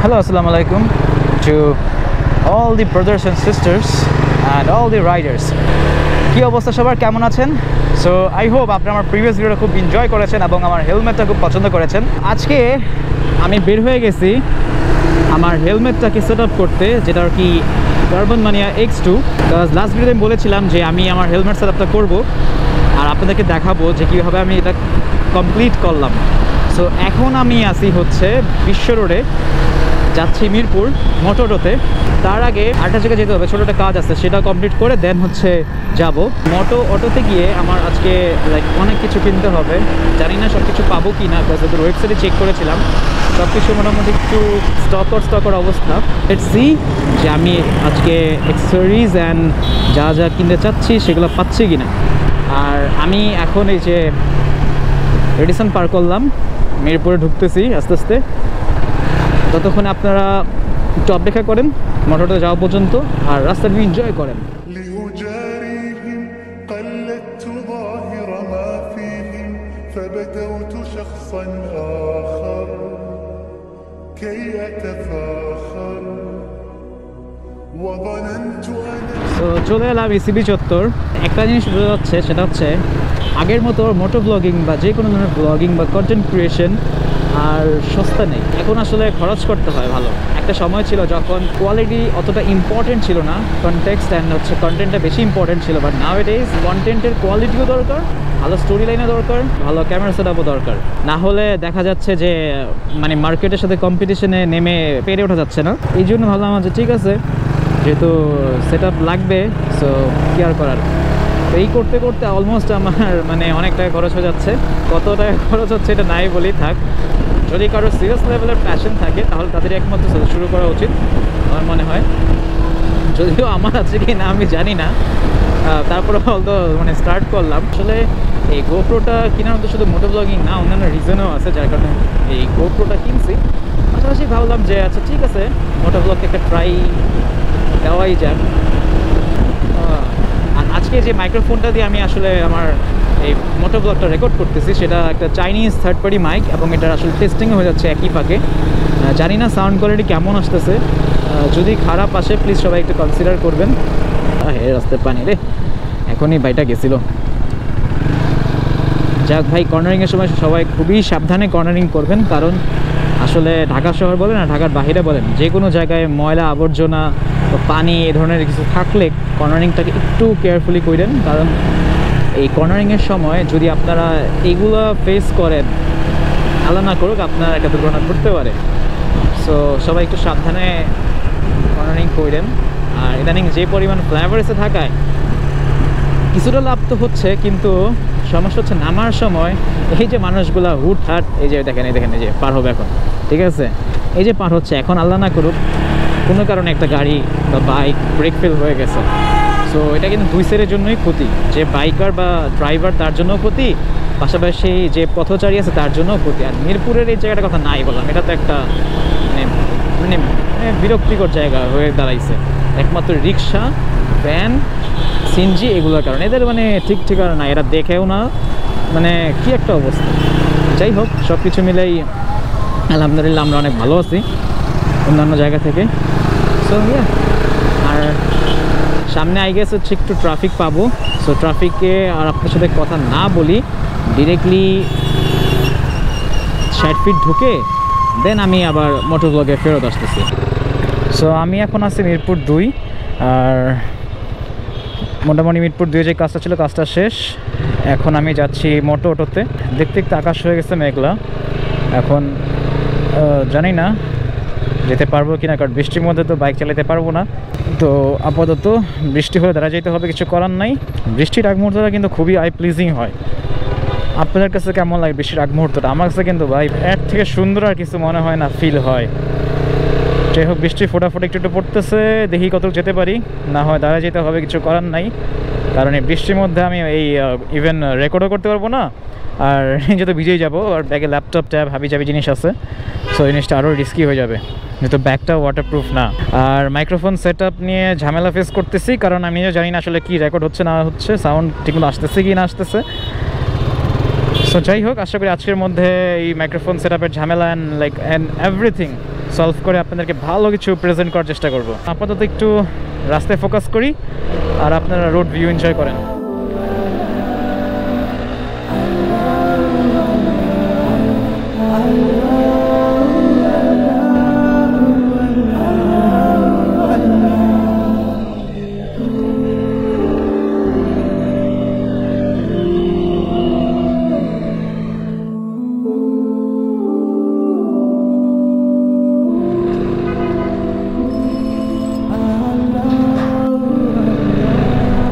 Hello, assalamu alaikum to all the brothers and sisters and all the riders. কি অবস্থা সবার, কেমন আছেন? সো আই হোপ আপনারা আমার প্রিভিয়াস ভিডিওটা খুব এনজয় করেছেন এবং আমার হেলমেটটা খুব পছন্দ করেছেন। আজকে আমি বের হয়ে গেছি আমার হেলমেটটাকে সেট আপ করতে, যেটা আর কি কার্বন মানিয়া X2। বিকজ লাস্ট ভিডিওতে আমি বলেছিলাম যে আমি আমার হেলমেট সেট আপটা করবো আর আপনাদেরকে দেখাবো যে কীভাবে আমি এটা কমপ্লিট করলাম। সো এখন আমি আসি হচ্ছে বিশ্ব রোডে, যাচ্ছি মিরপুর মোটোটোতে। তার আগে আরেকটা জায়গায় যেতে হবে, ছোটো একটা কাজ আছে, সেটা কমপ্লিট করে দেন হচ্ছে যাব মোটো অটোতে গিয়ে। আমার আজকে লাইক অনেক কিছু কিনতে হবে, জানি না সব কিছু পাবো কি না, বিকজ ওদের ওয়েবসাইটে চেক করেছিলাম সব কিছু মোটামুটি একটু স্টকর অবস্থা। লেটস সি যে আমি আজকে অ্যাক্সেসরিজ অ্যান্ড যা যা কিনতে চাচ্ছি সেগুলো পাচ্ছি কি না। আর আমি এখন এই যে রেডিসন পার করলাম, মিরপুরে ঢুকতেছি আস্তে আস্তে। ততক্ষণে আপনারা একটু অপেক্ষা করেন মোটরটা যাওয়া পর্যন্ত, আর রাস্তাটা এনজয় করেন। তো চলে এলাম ইসিবি চত্বর। একটা জিনিস বোঝা যাচ্ছে, সেটা হচ্ছে আগের মতো মোটো ব্লগিং বা যে কোনো ধরনের ব্লগিং বা কন্টেন্ট ক্রিয়েশন আর সস্তা নেই। এখন আসলে খরচ করতে হয় ভালো। একটা সময় ছিল যখন কোয়ালিটি অতটা ইম্পর্টেন্ট ছিল না, কনটেক্সট অ্যান্ড হচ্ছে কন্টেন্টটা বেশি ইম্পর্টেন্ট ছিল। বাট নাও ইট ইজ কন্টেন্টের কোয়ালিটিও দরকার, ভালো স্টোরি লাইনও দরকার, ভালো ক্যামেরা সেটআপও দরকার। না হলে দেখা যাচ্ছে যে মানে মার্কেটের সাথে কম্পিটিশনে নেমে পেরে ওঠা যাচ্ছে না। এই জন্য ভাবলাম যে ঠিক আছে, যেহেতু সেট আপ লাগবে, সো কি আর করার। তো এই করতে করতে অলমোস্ট আমার মানে অনেক টাকা খরচ হয়ে যাচ্ছে। কত টাকা খরচ হচ্ছে এটা নাই বলেই থাক। যদি কারো সিরিয়াস লেভেলের প্যাশন থাকে তাহলে তাদের একমাত্র শুরু করা উচিত আমার মনে হয়। যদিও আমার আছে কি না আমি জানি না, তারপরে হয়তো মানে স্টার্ট করলাম। আসলে এই গোপ্রোটা কেনার মতো শুধু মোটো ব্লগিং না, অন্যান্য রিজনও আছে যার কারণে এই গোপ্রোটা কিনছি। পাশাপাশি ভাবলাম যে আচ্ছা ঠিক আছে, মোটো ব্লগকে একটা ট্রাই দেওয়াই যাক। আর আজকে যে মাইক্রোফোনটা দিয়ে আমি আসলে আমার এই মোটো ব্লগটা রেকর্ড করতেছি, সেটা একটা চাইনিজ থার্ড পার্টি মাইক, এবং এটার আসলে টেস্টিংও হয়ে যাচ্ছে একই ফাঁকে। জানি না সাউন্ড কোয়ালিটি কেমন আসতেছে, যদি খারাপ আসে প্লিজ সবাই একটু কনসিডার করবেন। হে রাস্তায় পানি রে, এখনই বাইটা গেছিল। যাক ভাই, কর্নারিংয়ের সময় সবাই খুবই সাবধানে কর্নারিং করবেন, কারণ আসলে ঢাকা শহর বলেন আর ঢাকার বাইরে বলেন, যে কোনো জায়গায় ময়লা আবর্জনা পানি এ ধরনের কিছু থাকলে কর্নারিংটাকে একটু কেয়ারফুলি করেন। কারণ এই কর্নারিংয়ের সময় যদি আপনারা এইগুলো ফেস করেন, আল্লাহ না করুক আপনারা একটা দুর্ঘটনা ঘটতে পারে। সো সবাই একটু সাবধানে কর্নারিং করেন। আর ইদানিং যে পরিমাণ ফ্লাইওভার থাকায় কিছুটা লাভ তো হচ্ছে, কিন্তু সমস্যা হচ্ছে নামার সময় এই যে মানুষগুলা হুটহাট, এই যে দেখেন এই যে পার হবে এখন, ঠিক আছে, এই যে পার হচ্ছে এখন, আল্লাহ না করুক কোনো কারণে একটা গাড়ি বা বাইক ব্রেক ফেল হয়ে গেছে। সো এটা কিন্তু দুই সাইডের জন্যই ক্ষতি, যে বাইকার বা ড্রাইভার তার জন্যও ক্ষতি, পাশাপাশি যে পথচারী আছে তার জন্যও ক্ষতি। আর মিরপুরের এই জায়গাটার কথা নাই বললাম, এটা তো একটা মানে বিরক্তিকর জায়গা হয়ে দাঁড়াইছে। একমাত্র রিক্সা, ভ্যান, সিএনজি এগুলোর কারণে এদের মানে ঠিক ঠিকানা না, এরা দেখেও না, মানে কি একটা অবস্থা। যাই হোক, সব কিছু মিলেই আলহামদুলিল্লাহ আমরা অনেক ভালো আছি অন্যান্য জায়গা থেকে। সো আর সামনে আই গেছে হচ্ছে একটু ট্রাফিক পাবো। সো ট্রাফিকে আর আপনার সাথে কথা না বলি, ডিরেক্টলি 60 ফিট ঢুকে দেন আমি আবার মোটর ব্লগে ফেরত আসতেছি। সো আমি এখন আছি মিরপুর 2, আর মোটামুটি মিরপুর 2 যে কাজটা ছিল কাজটা শেষ। এখন আমি যাচ্ছি মোটো অটোতে। দেখতে দেখতে আকাশ হয়ে গেছে মেঘলা। এখন জানি না যেতে পারবো কিনা, কারণ বৃষ্টির মধ্যে তো বাইক চালাতে পারবো না। তো আপাতত বৃষ্টি হলে দাঁড়া যেতে হবে, কিছু করার নাই। বৃষ্টির আগ মুহূর্তটা কিন্তু খুবই আই প্লিজিং হয়। আপনাদের কাছে কেমন লাগে বৃষ্টির আগ মুহূর্তটা? আমার কাছে কিন্তু ভাই এর থেকে সুন্দর আর কিছু মনে হয় না, ফিল হয়। যাই হোক, বৃষ্টি ফোটাফোটা একটু পড়তেছে, দেখি কত যেতে পারি, না হয় দাঁড়া যেতে হবে, কিছু করার নাই। কারণ এই বৃষ্টির মধ্যে আমি এই ইভেন রেকর্ডও করতে পারবো না, আর যেহেতু ভিজেই যাবো, আর ব্যাগে ল্যাপটপ ট্যাব হাবি জাবি জিনিস আছে। সো এই জিনিসটা আরও রিস্কি হয়ে যাবে, যেহেতু ব্যাগটা ওয়াটারপ্রুফ না। আর মাইক্রোফোন সেট আপ নিয়ে ঝামেলা ফেস করতেছি, কারণ আমি নিজেও জানি না আসলে কি রেকর্ড হচ্ছে না হচ্ছে, সাউন্ড ঠিকমতো আসতেছে কি না আসতেছে। সো যাই হোক, আশা করি আজকের মধ্যে এই মাইক্রোফোন সেট আপের ঝামেলা অ্যান্ড এভরিথিং সলভ করে আপনাদেরকে ভালো কিছু প্রেজেন্ট করার চেষ্টা করব। আপাতত একটু রাস্তায় ফোকাস করি আর আপনারা রোড ভিউ এনজয় করেন।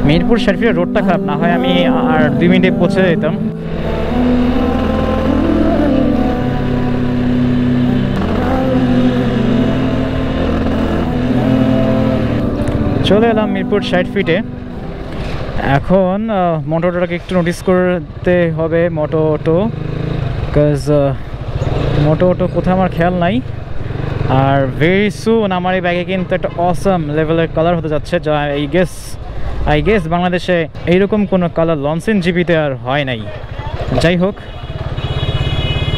মিরপুর শরীফের রোডটা খারাপ, না হয় আমি আর 2 মিনিটে পৌঁছে যেতাম। চলে এলাম মিরপুর 60 ফিটে। এখন মোটো অটোটাকে একটু নোটিস করতে হবে, মোটো অটো, বিকজ মোটো অটো কোথাও আমার খেয়াল নাই। আর ভেরি সুন আমার এই ব্যাগে কিন্তু একটা অসাম লেভেলের কালার হতে যাচ্ছে, যা আই গেস বাংলাদেশে এইরকম কোনো কালার লঞ্চেন জিবিতে আর হয় নাই। যাই হোক,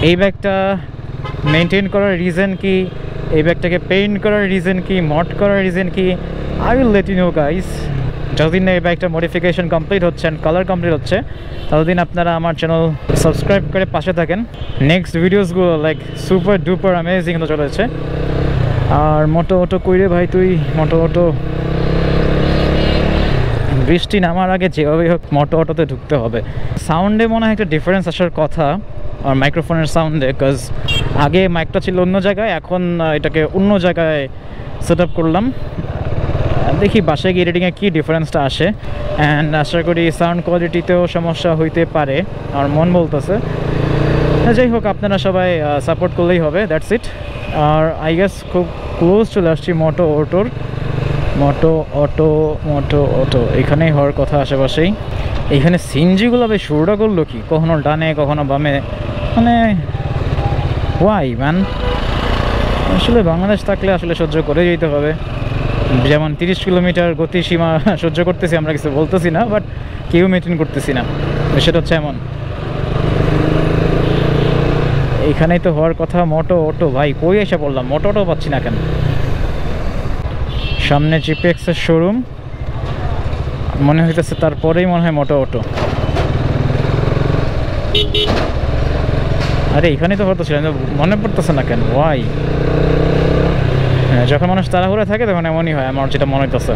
এই ব্যাগটা মেনটেন করার রিজন কি, এই ব্যাগটাকে পেইন্ট করার রিজন কি, মড করার রিজন কি, I will let you know guys. যতদিন না এই ব্যাগটা মডিফিকেশন কমপ্লিট হচ্ছে অ্যান্ড কালার কমপ্লিট হচ্ছে, ততদিন আপনারা আমার চ্যানেল সাবস্ক্রাইব করে পাশে থাকেন। নেক্সট ভিডিওসগুলো লাইক সুপার ডুপার অ্যামেজিং হতে চলেছে। আর মোটো অটো কইরে ভাই তুই, মোটো অটো বৃষ্টি নামার আগে যেভাবে হোক মোটো অটোতে ঢুকতে হবে। সাউন্ডে মনে হয় একটা ডিফারেন্স আসার কথা আর মাইক্রোফোনের সাউন্ডে, বিকজ আগে মাইকটা ছিল অন্য জায়গায়, এখন এটাকে অন্য জায়গায় সেট আপ করলাম। দেখি বাসায় গিয়ে এডিটিংয়ে কী ডিফারেন্সটা আসে, অ্যান্ড আশা করি সাউন্ড কোয়ালিটিতেও সমস্যা হইতে পারে, আমার মন বলতেছে। যাই হোক, আপনারা সবাই সাপোর্ট করলেই হবে, দ্যাটস ইট। আর আই গেস খুব ক্লোজ চলে আসছি মোটো অটোর। মোটো অটো এখানেই হওয়ার কথা আশেপাশেই। এইখানে সিনজিগুলো বেশ শুরুটা করলো কি, কখনো ডানে কখনো বামে, মানে ওয়াই ম্যান। আসলে বাংলাদেশ থাকলে আসলে সহ্য করে যেতে হবে। যেমন 30 কিলোমিটার গতিসীমা সহ্য করতেছি আমরা, কিছু বলতেছি না, বাট কেউ মেনটেন করতেছি না, সেটা হচ্ছে এমন। এইখানেই তো হওয়ার কথা মোটো অটো। ভাই কই এসে পড়লাম, মোটো অটো পাচ্ছি না কেন? সামনে জিপিএক্সের শোরুম মনে হইতেছে, তারপরেই মনে হয় মোটো অটো। আরে এখানে তো হতো ছিল, মনে পড়তেছে না কেন, ওয়াই? যখন মানুষ তাড়াহুড়া থাকে তখন এমনই হয়, আমার যেটা মনে হইতেছে,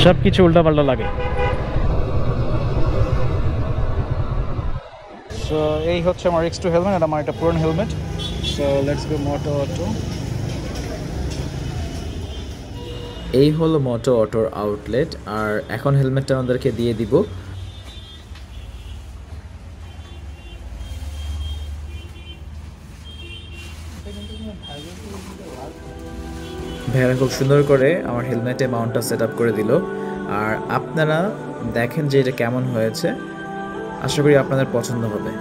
সব কিছু উল্টাপাল্টা লাগে। সো এই হচ্ছে আমার X2 হেলমেট, এটা আমার একটা পুরনো helmet. So let's go moto auto. এই হলো মোটো অটোর আউটলেট, আর এখন হেলমেটটা আমাদেরকে দিয়ে দিব। ভাইয়ারা খুব সুন্দর করে আমার হেলমেটে মাউন্টটা সেট আপ করে দিল। আর আপনারা দেখেন যে এটা কেমন হয়েছে, আশা করি আপনাদের পছন্দ হবে।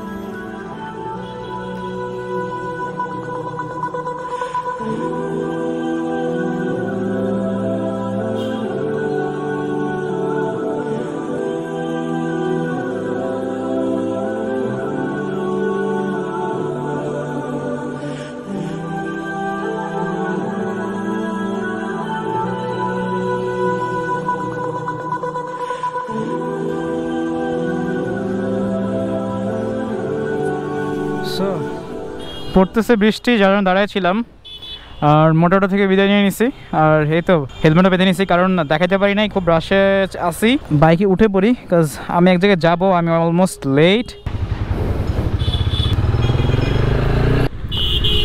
সো পড়তেছে বৃষ্টি, যার জন্য দাঁড়াইছিলাম, আর মোটোটা থেকে বিদায় নিয়ে নিছি। আর এই তো হেলমেটও বেঁধে নিছি, কারণ দেখাতে পারি নাই, খুব রাশে আসি। বাইকে উঠে পড়ি, বিকজ আমি এক জায়গায় যাবো, আমি অলমোস্ট লেট।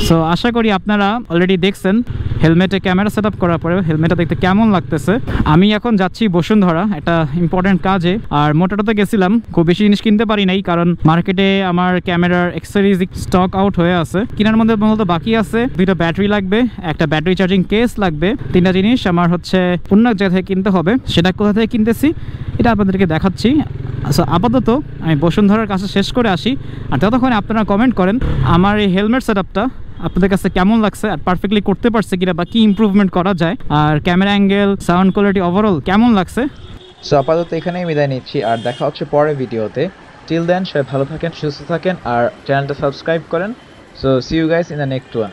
সো আশা করি আপনারা অলরেডি দেখছেন হেলমেটে ক্যামেরা সেট আপ করার পরে হেলমেটটা দেখতে কেমন লাগতেছে। আমি এখন যাচ্ছি বসুন্ধরা একটা ইম্পর্টেন্ট কাজে। আর মোটোটাতে গেছিলাম, খুব বেশি জিনিস কিনতে পারি নাই, কারণ মার্কেটে আমার ক্যামেরার অ্যাক্সেসরিজ স্টক আউট হয়ে আছে। কেনার মধ্যে মূলত বাকি আছে 2টা ব্যাটারি লাগবে, একটা ব্যাটারি চার্জিং কেস লাগবে, 3টা জিনিস আমার হচ্ছে অন্য এক জায়গা থেকে কিনতে হবে। সেটা কোথা থেকে কিনতেছি এটা আপনাদেরকে দেখাচ্ছি। সো আপাতত আমি বসুন্ধরার কাছে শেষ করে আসি, আর ততক্ষণে আপনারা কমেন্ট করেন আমার এই হেলমেট সেট আপটা আপনাদের কাছে কেমন লাগছে, আর পারফেক্টলি করতে পারছে কিনা, বা কি ইমপ্রুভমেন্ট করা যায়, আর camera angle, sound quality overall কেমন লাগছে। সো আপাতত এখানেই বিদায় নিচ্ছি, আর দেখা হচ্ছে পরের ভিডিওতে। টিল দেন সবাই ভালো থাকেন, সুস্থ থাকেন, আর চ্যানেলটা সাবস্ক্রাইব করেন। So see you guys in the next one.